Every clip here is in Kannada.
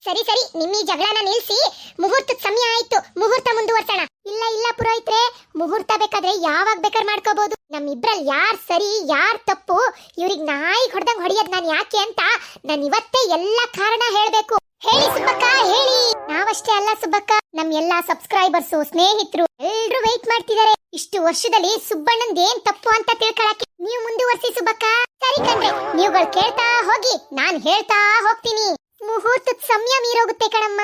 ಸರಿ ಸರಿ, ನಿಮ್ಮ ಈ ಜಗಳನ ನಿಲ್ಸಿ, ಮುಹೂರ್ತದ ಸಮಯ ಆಯ್ತು, ಮುಹೂರ್ತ ಮುಂದುವರ್ಸೋಣ. ಇಲ್ಲ ಇಲ್ಲ ಪುರೋಹಿತ್ರೆ, ಮುಹೂರ್ತ ಬೇಕಾದ್ರೆ ಯಾವಾಗ ಬೇಕಾದ್ರೆ ಮಾಡ್ಕೋಬಹುದು. ನಮ್ಮಿಬ್ರಲ್ಲಿ ಯಾರ್ ಸರಿ ಯಾರ್ ತಪ್ಪು, ಇವ್ರಿಗೆ ನಾಯಿ ಹೊಡೆದಂಗ್ ಹೊಡೆಯೋದ್ ನಾನು ಯಾಕೆ ಅಂತ ನಾನು ಇವತ್ತೇ ಎಲ್ಲ ಕಾರಣ ಹೇಳ್ಬೇಕು. ಹೇಳಿ ಸುಬ್ಬಕ್ಕ ಹೇಳಿ. ನಾವಷ್ಟೇ ಅಲ್ಲ ಸುಬ್ಬಕ್ಕ, ನಮ್ ಎಲ್ಲಾ ಸಬ್ಸ್ಕ್ರೈಬರ್ಸು ಸ್ನೇಹಿತರು ಎಲ್ರು ವೆಯ್ಟ್ ಮಾಡ್ತಿದ್ದಾರೆ. ಇಷ್ಟು ವರ್ಷದಲ್ಲಿ ಸುಬ್ಬಣ್ಣಂದ್ ಏನ್ ತಪ್ಪು ಅಂತ ತಿಳ್ಕೊಳಕ್ಕೆ. ನೀವು ಮುಂದುವರ್ಸಿ ಸುಬ್ಬಕ್ಕ. ಸರಿ ಕಣ್ರೆ, ನೀವುಗಳು ಕೇಳ್ತಾ ಹೋಗಿ, ನಾನ್ ಹೇಳ್ತಾ ಹೋಗ್ತೀನಿ. ಮುಹೂರ್ತದ ಸಮಯ ಮೀರೋಗುತ್ತೆ ಕಣಮ್ಮ.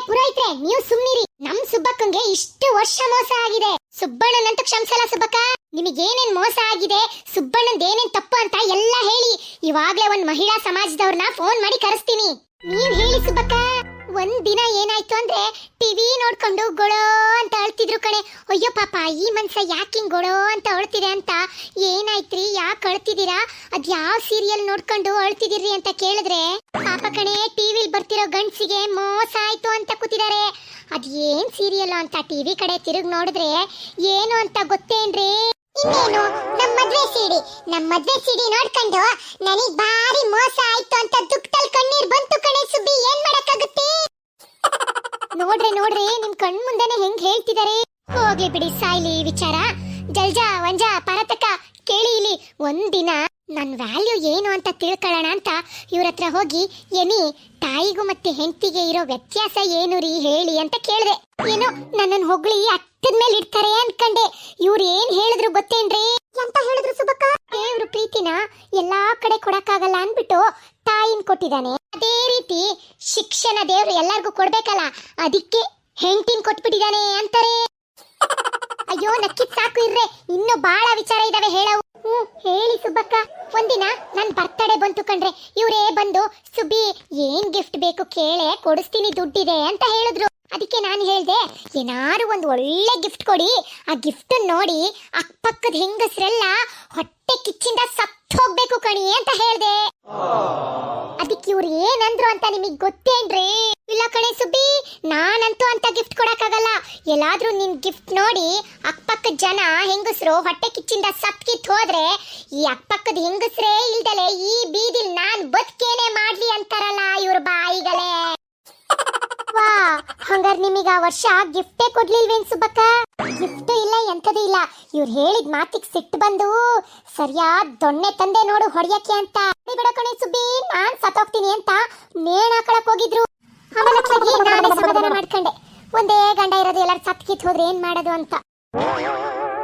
ಪುರೋಹಿತ್ರೆ, ನೀವು ಸುಮ್ನಿರಿ. ನಮ್ ಸುಬ್ಬಕ್ಕಂಗೆ ಇಷ್ಟು ವರ್ಷ ಮೋಸ ಆಗಿದೆ. ಸುಬ್ಬಣ್ಣನಂತ ಕ್ಷಮಿಸಲ್ಲ ಸುಬ್ಬಕ್ಕ. ನಿಮಗೇನೇನ್ ಮೋಸ ಆಗಿದೆ, ಸುಬ್ಬಣ್ಣಂದ್ ಏನೇನ್ ತಪ್ಪು ಅಂತ ಎಲ್ಲ ಹೇಳಿ. ಇವಾಗ್ಲೇ ಒಂದ್ ಮಹಿಳಾ ಸಮಾಜದವ್ರನ್ನ ಫೋನ್ ಮಾಡಿ ಕರೆಸ್ತೀನಿ. ನೀವ್ ಹೇಳಿ ಸುಬ್ಬಕ್ಕ. ಒಂದ್ ದಿನ ಏನಾಯ್ತು ಅಂದ್ರೆ, ಟಿವಿ ನೋಡ್ಕೊಂಡು ಗೊಳೋ ಅಂತ ಅಳ್ತಿದ್ರು ಕಣೆ. ಅಯ್ಯೋ ಪಾಪ, ಈ ಮನ್ಸ ಯಾಕೆ ಹಿಂಗ್ ಗೊಳೋ ಅಂತ ಅಳ್ತಿದೆ ಅಂತ. ಏನಾಯ್ತ್ರಿ, ಯಾಕೆ ಅಳ್ತಿದ್ದೀರಾ, ಅದ್ ಯಾವ ಸೀರಿಯಲ್ ನೋಡ್ಕೊಂಡು ಅಳ್ತಿದಿರಿ ಅಂತ ಕೇಳಿದ್ರೆ, ಪಾಪ ಕಣೆ, ಟಿವಿಲ್ ಬರ್ತಿರೋ ಗಂಡ್ಸಿಗೆ ಮೋಸ ಆಯ್ತು ಅಂತ ಕೂತಿದ್ದಾರೆ. ಅದ್ ಏನ್ ಸೀರಿಯಲ್ ಅಂತ ಟಿವಿ ಕಡೆ ತಿರುಗ್ ನೋಡಿದ್ರೆ ಏನು ಅಂತ ಗೊತ್ತೇನ್ರಿ? ಇನ್ನೇನು, ನಮ್ ಮದ್ವೆ ಸಿಡಿ ನೋಡ್ಕೊಂಡು ನನಗ್ ಬಾರಿ ಮೋಸ ಆಯ್ತು ಅಂತ ದುಃಖದಲ್ಲಿ ಕಣ್ಣೀರ್ ಬಂತು ಕಣೆ ಸುಬ್ಬಿ. ಏನ್ ಮಾಡಕ್ಕಾಗುತ್ತೆ? ನೋಡ್ರಿ ನಿಮ್ ಕಣ್ ಮುಂದೆನೆ ಹೆಂಗ್ ಹೇಳ್ತಿದ್ದಾರೆ. ಹೋಗ್ಲಿ ಬಿಡಿ, ಸಾಯ್ಲಿ ವಿಚಾರ. ಜಲ್ಜಾ ವಂಜಾ ಪರತಕ ಕೇಳಿ ಇಲ್ಲಿ. ಒಂದಿನ ನನ್ ವ್ಯಾಲ್ಯೂ ಏನು ಅಂತ ತಿಳ್ಕೊಳ್ಳೋಣ ಅಂತ ಇವ್ರ ಹತ್ರ ಹೋಗಿ, ಏನಿ ತಾಯಿಗೂ ಮತ್ತೆ ಹೆಂಡತಿಗೆ ಇರೋ ವ್ಯತ್ಯಾಸ ಏನು ರೀ ಹೇಳಿ ಅಂತ ಕೇಳಿದೆ. ಏನೋ ನನ್ನನ್ ಹೊಗಳಿ ಅಟ್ಟದ ಮೇಲೆ ಇಡ್ತಾರೆ ಅನ್ಕಂಡೆ. ಇವ್ರು ಏನ್ ಹೇಳಿದ್ರು ಗೊತ್ತೇನ್ರಿ? ಅಂತ ಹೇಳಿದ್ರು ಸುಬ್ಬಕ್ಕ. ದೇವ್ರು ಪ್ರೀತಿನ ಎಲ್ಲಾ ಕಡೆ ಕೊಡಕ್ಕಾಗಲ್ಲ ಅನ್ಬಿಟ್ಟು ತಾಯಿನ್ ಕೊಟ್ಟಿದ್ದಾನೆ. ಅದೇ ರೀತಿ ಶಿಕ್ಷಣ ದೇವ್ರು ಎಲ್ಲಾರ್ಗೂ ಕೊಡ್ಬೇಕಲ್ಲ, ಅದಕ್ಕೆ ಹೆಂಡತಿನ್ ಕೊಟ್ಬಿಟ್ಟಿದ್ದಾನೆ ಅಂತಾರೆ. ಅಯ್ಯೋ ನಕ್ಕಿದ್ ಸಾಕು ಇರ್ರೆ, ಇನ್ನು ಬಾಳ ವಿಚಾರ ಇದಾವೆ ಹೇಳವು. ಹೇಳಿ ಸುಬ್ಬಕ್ಕ. ಒಂದಿನ ನನ್ ಬರ್ತಡೇ ಬಂತು ಕಣ್ರೆ. ಇವರೇ ಬಂದು, ಸುಬ್ಬಿ ಏನ್ ಗಿಫ್ಟ್ ಬೇಕು ಕೇಳೆ, ಕೊಡಿಸ್ತೀನಿ, ದುಡ್ಡಿದೆ ಅಂತ ಹೇಳಿದ್ರು. ಅದಕ್ಕೆ ನಾನು ಹೇಳ್ದೆ, ಏನಾರು ಒಂದು ಒಳ್ಳೆ ಗಿಫ್ಟ್ ಕೊಡಿ. ಆ ಗಿಫ್ಟ್ ನೋಡಿ ಅಕ್ಕಪಕ್ಕದ ಹೆಂಗಸ್ರೆಲ್ಲ ಹೊಟ್ಟೆ ಕಿಚ್ಚಿಂದ ಸತ್ತು ಹೋಗ್ಬೇಕು ಕಣಿ ಅಂತ ಹೇಳ್ದೆ. ಅದಕ್ಕೆ ಇವ್ರು ಏನಂದ್ರು ಅಂತ ನಿಮಗ್ ಗೊತ್ತೇನ್ರಿ? ಇಲ್ಲ ಕಣೆ ಸುಬ್ಬಿ, ನಾನಂತೂ ಅಂತ ಗಿಫ್ಟ್ ಕೊಡಕ್ಕಾಗಲ್ಲ. ಎಲ್ಲಾದ್ರೂ ನಿನ್ ಗಿಫ್ಟ್ ನೋಡಿ ಅಕ್ಕಪಕ್ಕದ ಜನ ಹೆಂಗಸ್ರು ಹೊಟ್ಟೆ ಕಿಚ್ಚಿಂದ ಸತ್ಕಿತ್ ಹೋದ್ರೆ, ಈ ಅಕ್ಕಪಕ್ಕದ ಹೆಂಗಸ್ರೇ ಇಲ್ದಲೆ ಈ ಬೀದಿಲ್ ನಾನ್ ಬದುಕೇನೆ ಮಾಡ್ಲಿ ಅಂತಾರಲ್ಲ ಇವ್ರ ಬಾಯಿಗಳೇ. ವಾ, ಹಂಗಾರ ನಿಮಗ ಆ ವರ್ಷ ಗಿಫ್ಟೇ ಕೊಡ್ಲಿಲ್ವೇನ್ ಸುಬ್ಬಕ್ಕ? ಗಿಫ್ಟ್ ಇಲ್ಲ, ಎಂತದೂ ಇಲ್ಲ. ಇವ್ರು ಹೇಳಿದ ಮಾತಿಗೆ ಸಿಟ್ಟು ಬಂದು ಸರಿಯಾದ ದೊಣ್ಣೆ ತಂದೆ ನೋಡು ಹೊಡೆಯಕ್ಕೆ ಅಂತ. ಬಿಡ ಕಣೆ ಸುಬ್ಬಿ, ನಾನ್ ಸತ್ತೋಗ್ತೀನಿ ಅಂತ ನೇಣ್ ಹಾಕಳಕ್ ಹೋಗಿದ್ರು. ಆಮೇಲೆ ನಾನೇ ಸಮಾಧಾನ ಮಾಡ್ಕೊಂಡೆ. ಒಂದೇ ಗಂಡ ಇರೋದು, ಎಲ್ಲಾರು ಸತ್ಕಿತ್ ಹೋದ್ರೆ ಏನ್ ಮಾಡೋದು ಅಂತ.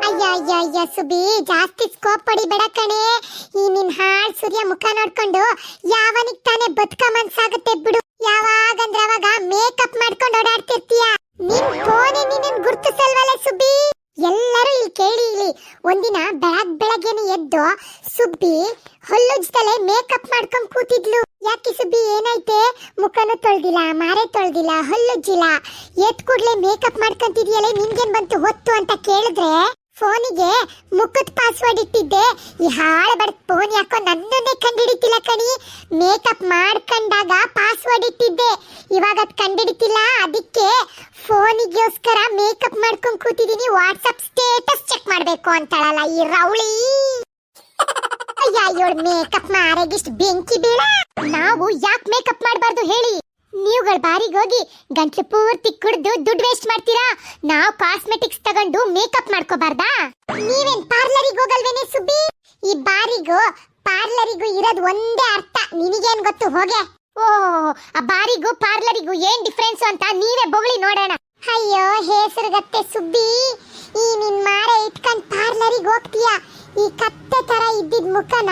ಅಯ್ಯ ಸುಬ್ಬಿ, ಜಾಸ್ತಿ ಸ್ಕೋಪ್ ಪಡಿಬೇಡ ಕಣೆ. ಈ ನಿನ್ ಹಾಳ್ ಸೂರ್ಯ ಮುಖ ನೋಡ್ಕೊಂಡು ಯಾವನಿಗ್ ತಾನೇ ಬದುಕ ಮನ್ಸಾಗುತ್ತೆ ಬಿಡು. ಯಾವಾಗಂದ್ರೆ ಅವಾಗ ಮೇಕಪ್ ಮಾಡ್ಕೊಂಡು ಓಡಾಡ್ತಿರ್ತೀಯ. ನಿನ್ ಫೋನ್ ನಿನ್ನನ್ ಗುರ್ತಿಸಲ್ವಲ್ಲ ಸುಬ್ಬಿ. ಎಲ್ಲರೂ ಇಲ್ಲಿ ಕೇಳಿ ಇಲ್ಲಿ. ಒಂದಿನ ಬೆಳಗ್ಗೆನೆ ಎದ್ದು ಸುಬ್ಬಿ ಹೊಲ್ಲುಜ್ದಲೆ ಮೇಕಪ್ ಮಾಡ್ಕೊಂಡ್ ಕೂತಿದ್ಲು. ಯಾಕೆ ಸುಬ್ಬಿ, ಏನಾಯ್ತೆ? ಮುಖನೂ ತೊಳ್ದಿಲ್ಲ, ಮಾರೆ ತೊಳ್ದಿಲ್ಲ, ಹೊಲ್ಲುಜ್ಜಿಲ್ಲ, ಎದ್ ಕೂಡ್ಲೆ ಮೇಕಪ್ ಮಾಡ್ಕೊಂತಿದ್ಯಲ್ಲ, ನಿನ್ಗೇನ್ ಬಂತು ಹೊತ್ತು ಅಂತ ಕೇಳಿದ್ರೆ, ಫೋನಿಗೆ ಮುಖದ ಪಾಸ್ವರ್ಡ್ ಇಟ್ಟಿದ್ದೆ. ಈ ಹಾಳ ಬಡ್ ಫೋನ್ ಯಾಕೋ ನನ್ನನ್ನೇ ಕಂಡಿಡಿತಿಲ್ಲ ಕಣಿ. ಮೇಕಪ್ ಮಾಡ್ಕೊಂಡಾಗ ಪಾಸ್ವರ್ಡ್ ಇಟ್ಟಿದ್ದೆ, ಇವಾಗ ಅದ್ ಕಂಡಿಡಿತಿಲ್ಲ. ಅದಕ್ಕೆ ಫೋನಿಗೋಸ್ಕರ ಮೇಕಪ್ ಮಾಡ್ಕೊಂಡ್ ಕೂತಿದೀನಿ. ವಾಟ್ಸಪ್ ಸ್ಟೇಟಸ್ ಚೆಕ್ ಮಾಡ್ಬೇಕು ಅಂತಾಳಲ್ಲ ಈ ರೌಳಿ. ಅಯ್ಯ, ಮೇಕಪ್ ಮಾರಾಗಿಷ್ಟು ಬೆಂಕಿ ಬೀಳ. ನಾವು ಯಾಕೆ ಮೇಕಪ್ ಮಾಡಬಾರ್ದು ಹೇಳಿ? ನೀವುಗಳು ಬಾರಿಗೆ ಹೋಗಿ ಗಂಟ್ಲು ಪೂರ್ತಿ ಕುಡಿದು ದುಡ್ಡು ವೇಸ್ಟ್ ಮಾಡ್ತೀರಾ. ನಾವು ಕಾಸ್ಮೆಟಿಕ್ಸ್ ತಗೊಂಡು ಮೇಕಪ್ ಮಾಡ್ಕೋಬಾರ್ದಾ? ನೀವೇನ್ ಪಾರ್ಲರಿಗೆ ಹೋಗಲ್ವೇನೆ ಸುಬ್ಬಿ? ಈ ಬಾರಿಗೂ ಪಾರ್ಲರಿಗೂ ಇರೋದು ಒಂದೇ ಅರ್ಥ. ನಿನಗೇನ್ ಗೊತ್ತು ಹೋಗೆ? ಆ ಬಾರಿಗೂ ಪಾರ್ಲರಿಗೂ ಏನ್ ಡಿಫ್ರೆನ್ಸ್ ಅಂತ ನೀವೇ ಬೊಗಳಿ ನೋಡೋಣ. ಅಯ್ಯೋ ಹೆಸರುಗತ್ತೆ ಸುಬ್ಬಿ, ಈ ನಿನ್ ಮಾರೆ ಇಟ್ಕೊಂಡ್ ಪಾರ್ಲರಿಗೆ ಹೋಗ್ತೀಯ. ಈ ಕತ್ತೆ ತರ ಇದ್ದಿದ್ ಮುಖನ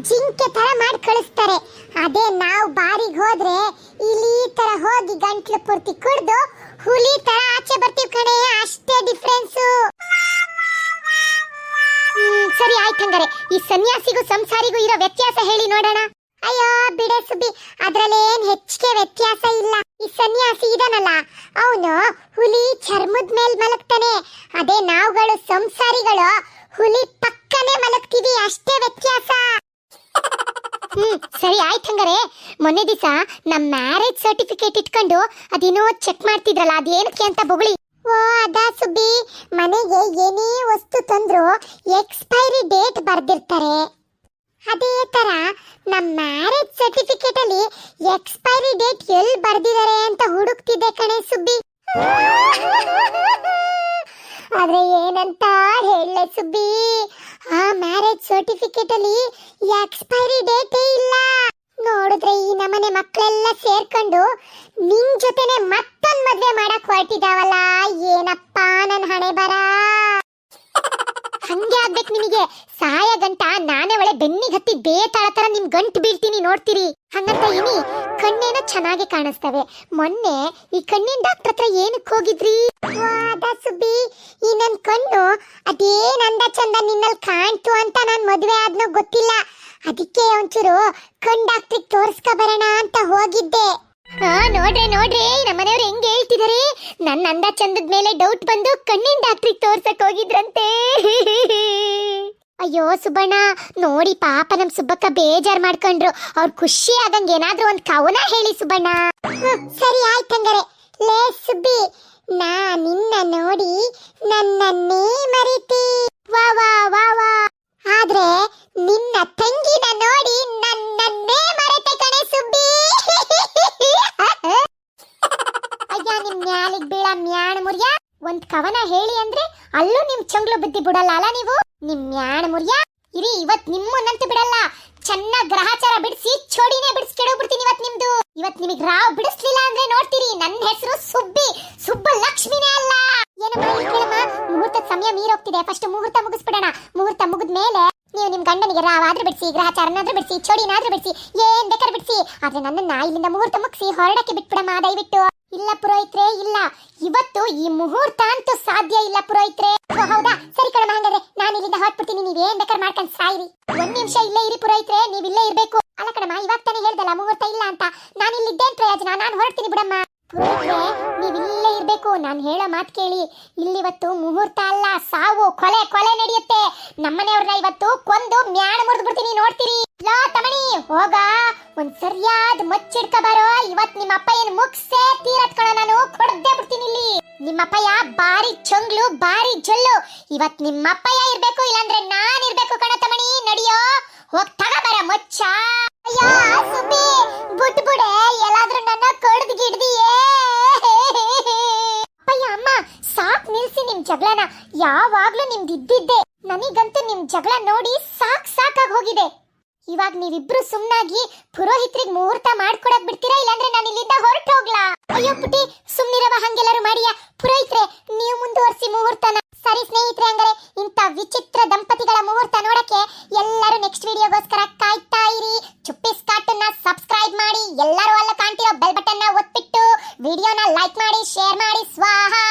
ಜಿಂಕೆ ತರ ಮಾಡಿ ಕಳಿಸ್ತಾರೆ. ಅದೇ ನಾವು ಬಾರಿಗೆ ಹೋದ್ರೆ ಇಲಿ ತರ ಹೋಗಿ ಗಂಟ್ಲು ಪೂರ್ತಿ ಕುಡ್ದು ಹುಲಿ ತರ ಆಚೆ ಬರ್ತೀವಿ ಕಣೆ. ಅಷ್ಟೇ ಡಿಫ್ರೆನ್ಸ್. ಸರಿ ಆಯ್ತು, ಹಂಗಾರೆ ಈ ಸನ್ಯಾಸಿಗೂ ಸಂಸಾರಿಗೂ ಇರೋ ವ್ಯತ್ಯಾಸ ಹೇಳಿ ನೋಡೋಣ. ಅಯ್ಯೋ ಬಿಡೆ ಸುಬ್ಬಿ, ಅದ್ರಲ್ಲೇನ್ ಹೆಚ್ಚಿಗೆ ವ್ಯತ್ಯಾಸ ಇಲ್ಲ. ಈ ಸನ್ಯಾಸಿ ಇದನಲ್ಲ, ಅವನು ಹುಲಿ ಚರ್ಮದ ಮೇಲ್ ಮಲಗ್ತಾನೆ. ಅದೇ ನಾವುಗಳು ಸಂಸಾರಿಗಳು ಹುಲಿ ಪಕ್ಕನೆ ಮಲಗ್ತೀವಿ, ಅಷ್ಟೇ ವ್ಯತ್ಯಾಸ. ಸರಿ ಆಯ್ತು, ಹಂಗಾರೆ ಮೊನ್ನೆ ದಿವಸ ನಮ್ ಮ್ಯಾರೇಜ್ ಸರ್ಟಿಫಿಕೇಟ್ ಇಟ್ಕೊಂಡು ಅದೇನೋ ಚೆಕ್ ಮಾಡ್ತಿದ್ರಲ್ಲ, ಅದೇನಕ್ಕೆ ಅಂತ ಬೊಗಳಿ. ಓ ಅದಾ ಸುಬ್ಬಿ, ಮನೆಗೆ ಏನೇ ವಸ್ತು ತಂದ್ರು ಎಕ್ಸ್ಪೈರಿ ಡೇಟ್ ಬರ್ದಿರ್ತಾರೆ. ಅದೇ ತರ ನಮ್ಮ ಮ್ಯಾರೇಜ್ ಸರ್ಟಿಫಿಕೇಟ್ ಅಲ್ಲಿ ಎಕ್ಸ್ಪೈರಿ ಡೇಟ್ ಎಲ್ಲಿ ಬರ್ದಿದ್ದಾರೆ ಅಂತ ಹುಡುಕ್ತಿದ್ದೆ ಕಣೆ ಸುಬ್ಬಿ. ಆದ್ರೆ ಏನಂತ ಹೇಳಲೆ ಸುಬ್ಬಿ, ಆ ಮ್ಯಾರೇಜ್ ಸರ್ಟಿಫಿಕೇಟ್ ಅಲ್ಲಿ ಎಕ್ಸ್ಪೈರಿ ಡೇಟೇ ಇಲ್ಲ. ನೋಡಿದ್ರೆ ಈ ನಮ್ಮನೆ ಮಕ್ಕಳೆಲ್ಲ ಸೇರ್ಕೊಂಡು ನಿನ್ ಜೊತೆನೆ ಮತ್ತೊಂದ್ ಮದ್ವೆ ಮಾಡಕ್ ಹೊರಟಿದಾವಲ್ಲ. ಏನಪ್ಪ ನನ್ ಹಣೆ ಬರ. ಹಂಗೆ ಆಗ್ಬೇಕು ನಿಮಗೆ. ಸಾಯ ಗಂಟ ನಾನೇ ಒಳ್ಳೆ ಬೆನ್ನಿಗೆ ಹತ್ತಿ ಬೇತಾಳ ತರ ನಿಮ್ ಗಂಟು ಬೀಳ್ತೀನಿ, ನೋಡ್ತೀರಿ. ಹಂಗಂತ ಇನಿ ಕಣ್ಣೇನೋ ಚೆನ್ನಾಗಿ ಕಾಣಿಸ್ತವೆ. ಮೊನ್ನೆ ಈ ಕಣ್ಣಿನ ಡಾಕ್ಟರ್ ಹತ್ರ ಏನಕ್ಕೆ ಹೋಗಿದ್ರಿ? ಸುಬ್ಬಿ, ಈ ನನ್ ಕಣ್ಣು ಅದೇನಂದ ಚಂದ ನಿನ್ನಲ್ಲಿ ಕಾಣ್ತು ಅಂತ ನಾನ್ ಮದ್ವೆ ಆದ್ನೋ ಗೊತ್ತಿಲ್ಲ. ಅದಕ್ಕೆ ಒಂಚೂರು ಕಣ್ ಡಾಕ್ಟ್ರಿಗೆ ತೋರಿಸ್ಕ ಬರೋಣ ಅಂತ ಹೋಗಿದ್ದೆ. ನೋಡ್ರಿ ನಮ್ಮನೆಯವ್ರು ಹೆಂಗ್ ಹೇಳ್ತಿದಾರೆ. ನನ್ನ ಅಂದ ಚಂದದ ಮೇಲೆ ಡೌಟ್ ಬಂದು ಕಣ್ಣಿನ ಡಾಕ್ಟ್ರಿಗೆ ತೋರ್ಸಕ್ ಹೋಗಿದ್ರಂತೆ. ಅಯ್ಯೋ ಸುಬ್ಬಣ್ಣ, ನೋಡಿ ಪಾಪ ನಮ್ ಸುಬ್ಬಕ್ಕ ಬೇಜಾರ್ ಮಾಡ್ಕೊಂಡ್ರು. ಅವ್ರ ಖುಷಿ ಆಗಂಗ ಏನಾದ್ರೂ ಒಂದ್ ಕವನ ಹೇಳಿ ಸುಬ್ಬಣ್ಣ. ಸರಿ ಆಯ್ತಂಗಾರೆ. ಲೇ ಸುಬ್ಬಿ, ನಾ ನಿನ್ನ ನೋಡಿ ನನ್ನನ್ನೇ ಮರಿತಿ. ವಾ ವಾ ವಾ ವಾ. ಆದ್ರೆ ನಿನ್ನ ತಂಗಿನ ನೋಡಿ ನನ್ನನ್ನೇ ಮರೆತೆ ಕಣೆ ಸುಬ್ಬಿ. ಅಯ್ಯ ನಿಮ್ ಮ್ಯಾಲಿಗ್ ಬೀಳ ಮ್ಯಾಣ ಮುರಿಯ. ಒಂದ್ ಕವನ ಹೇಳಿ ಅಂದ್ರೆ ಅಲ್ಲೂ ನಿಮ್ ಚಂಗ್ಲು ಬುದ್ಧಿ ಬಿಡಲ್ಲ ಅಲ್ಲ ನೀವು. ನಿಮ್ ಮ್ಯಾಣ ಮುರಿಯ ಇರಿ, ಇವತ್ ನಿಮ್ಮನ್ನಂತೂ ಬಿಡಲ್ಲ. ಚೆನ್ನಾಗ್ ಗ್ರಹಚಾರ ಬಿಡಿಸಿ ಚೋಡಿನೇ ಬಿಡಿಸಿ ಕೆಡೋಗ್ಬಿಡ್ತೀನಿ ಇವತ್ ನಿಮ್ದು. ಇವತ್ ನಿಮಗ್ ರಾವ್ ಬಿಡಿಸ್ಲಿಲ್ಲ ಅಂದ್ರೆ ನೋಡ್ತೀರಿ, ನನ್ನ ಹೆಸರು ಸುಬ್ಬಿ, ಸುಬ್ಬ ಲಕ್ಷ್ಮಿನೇ ಅಲ್ಲ. ಏನಮ್ಮ ಕೇಳಮ್ಮ, ಮುಹೂರ್ತದ ಸಮಯ ಮೀರೋಗ್ತಿದೆ. ಫಸ್ಟ್ ಮುಹೂರ್ತ ಮುಗಿಸ್ಬಿಡೋಣ. ಮುಹೂರ್ತ ಮುಗಿದ್ಮೇಲೆ ನೀವು ನಿಮ್ ಗಂಡನಿಗೆ ರಾವಾದ್ರೂ ಬಿಡಿಸಿ, ಗ್ರಹಚಾರನಾದ್ರೂ ಬಿಡಿಸಿ, ಚೋಡಿನಾದ್ರೂ ಬಿಡಿಸಿ, ಏನ್ ಬೇಕಾದ್ರೂ ಬಿಡಿಸಿ. ಆದ್ರೆ ನನ್ನನ್ನ ಇಲ್ಲಿಂದ ಮುಹೂರ್ತ ಮುಗಿಸಿ ಹೊರಡಕ್ಕೆ ಬಿಟ್ಬಿಡಮ್ಮ ದಯವಿಟ್ಟು. ಇಲ್ಲ ಪುರೋಹಿತ್ರೆ, ಇಲ್ಲ, ಇವತ್ತು ಈ ಮುಹೂರ್ತ ಅಂತೂ ಸಾಧ್ಯ ಇಲ್ಲ ಪುರೋಹಿತ್ರೆ. ಹೌದಾ, ಸರಿ ಕಣಮ್ಮ, ಹಂಗಾದ್ರೆ ನಾನು ಇಲ್ಲಿಂದ ಹೊರಟ್ಬಿಡ್ತೀನಿ. ನೀವೇನ್ ಬೇಕಾದ್ರೆ ಮಾಡ್ಕೊಂಡ್ ಸಾಯಿರಿ. ಒಂದ್ ನಿಮಿಷ ಇಲ್ಲೇ ಇರಿ ಪುರೋಹಿತ್ರೆ, ನೀವ್ ಇಲ್ಲೇ ಇರ್ಬೇಕು. ಅಲ್ಲ ಕಣಮ್ಮ, ಇವಾಗ ತಾನೇ ಹೇಳ್ದಲ್ಲ ಮುಹೂರ್ತ ಇಲ್ಲ ಅಂತ. ನಾನು ಇಲ್ಲಿದ್ದೇನ್ ಪ್ರಯೋಜನ, ನಾನು ಹೊರಡ್ತೀನಿ ಬಿಡಮ್ಮ. ಪುರೋಹಿತ್ರೆ, ನೀವ್ ಇಲ್ಲೇ ಇರ್ಬೇಕು. ನಾನು ಹೇಳೋ ಮಾತು ಕೇಳಿ. ಇಲ್ಲಿವತ್ತು ಮುಹೂರ್ತ ಅಲ್ಲ, ಸಾವು, ಕೊಲೆ ಕೊಲೆ ನಡೆಯುತ್ತೆ. ನಮ್ಮನೆಯವ್ರನ್ನ ಇವತ್ತು ಕೊಂದು ಮ್ಯಾಣ ಮುರಿದು ಬಿಡ್ತೀನಿ, ನೋಡ್ತೀರಿ. ಲೋ ತಮಣಿ, ಹೋಗ ಒಂದ್ ಸರಿಯಾದ ಮಚ್ಚಿಡ್ಕ ಬಾರೋ. ಇವತ್ ನಿಮ್ಮಪ್ಪ ಏನ್ ಮುಗ್ಸೇ ತೀರತ್ಕೊಳ, ನಾನು ಕೊಡದೆ ಬಿಡ್ತೀನಿ ಇಲ್ಲಿ. ನಿಮ್ಮಪ್ಪಯ್ಯ ಬಾರಿ ಚಂಗ್ಲು, ಬಾರಿ ಜೊಲ್ಲು. ಇವತ್ ನಿಮ್ಮಪ್ಪಯ್ಯ ಇರ್ಬೇಕು, ಇಲ್ಲಾಂದ್ರೆ ನಾನ್ ಇರ್ಬೇಕು ಕಣ ತಮಣಿ. ನಡಿಯೋ, ಹೋಗ್ ತಗಬರ ಮಚ್ಚ. ಅಯ್ಯೋ ಸುಬ್ಬಿ, ಬಿಟ್ಬಿಡೆ, ಎಲ್ಲಾದ್ರೂ ನನ್ನ ಕಡ್ದು ಗಿಡ್ದಿಯೇ. ಅಪ್ಪಯ್ಯ ಅಮ್ಮ, ಸಾಕ್ ನಿಲ್ಸಿ ನಿಮ್ ಜಗಳನ. ಯಾವಾಗ್ಲೂ ನಿಮ್ದಿದ್ದಿದ್ದೆ. ನನಗಂತೂ ನಿಮ್ ಜಗಳ ನೋಡಿ ಸಾಕಾಗಿ ಹೋಗಿದೆ. ಇವಾಗ ನೀವಿಬ್ರು ಸುಮ್ನಾಗಿ ಪುರೋಹಿತ್ರಿಗೆ ಮುಹೂರ್ತ ಮಾಡ್ಕೊಡಕ್ ಬಿಡ್ತೀರಾ, ಇಲ್ಲಾಂದ್ರೆ ನಾನು ಇಲ್ಲಿಂದ ಹೊರಟು ಹೋಗ್ಲಾ? ಅಯ್ಯೋ ಪುಟಿ, ಸುಮ್ನಿರವ, ಹಂಗೆಲ್ಲರೂ ಮಾಡಿಯಾ. ಪುರೋಹಿತ್ರೆ, ನೀವು ಮುಂದುವರಿಸಿ ಮುಹೂರ್ತನ. ಸರಿ ಸ್ನೇಹಿತರೆ, ಹಂಗಾರೆ ಇಂಥ ವಿಚಿತ್ರ ದಂಪತಿಗಳ ಮುಹೂರ್ತ ನೋಡಕ್ಕೆ ಎಲ್ಲರೂ ನೆಕ್ಸ್ಟ್ ವಿಡಿಯೋಗೋಸ್ಕರ ಕಾಯ್ತಾ ಇರಿ. ಚುಪ್ಪಿಸ್ ಕಾರ್ಟೂನ್ನ ಸಬ್ಸ್ಕ್ರೈಬ್ ಮಾಡಿ, ಎಲ್ಲರೂ ಅಲ್ಲ ಕಾಣ್ತಿರೋ ಬೆಲ್ ಬಟನ್ನ ಒತ್ಬಿಟ್ಟು ವಿಡಿಯೋನ ಲೈಕ್ ಮಾಡಿ, ಶೇರ್ ಮಾಡಿ. ಸ್ವಾಹ.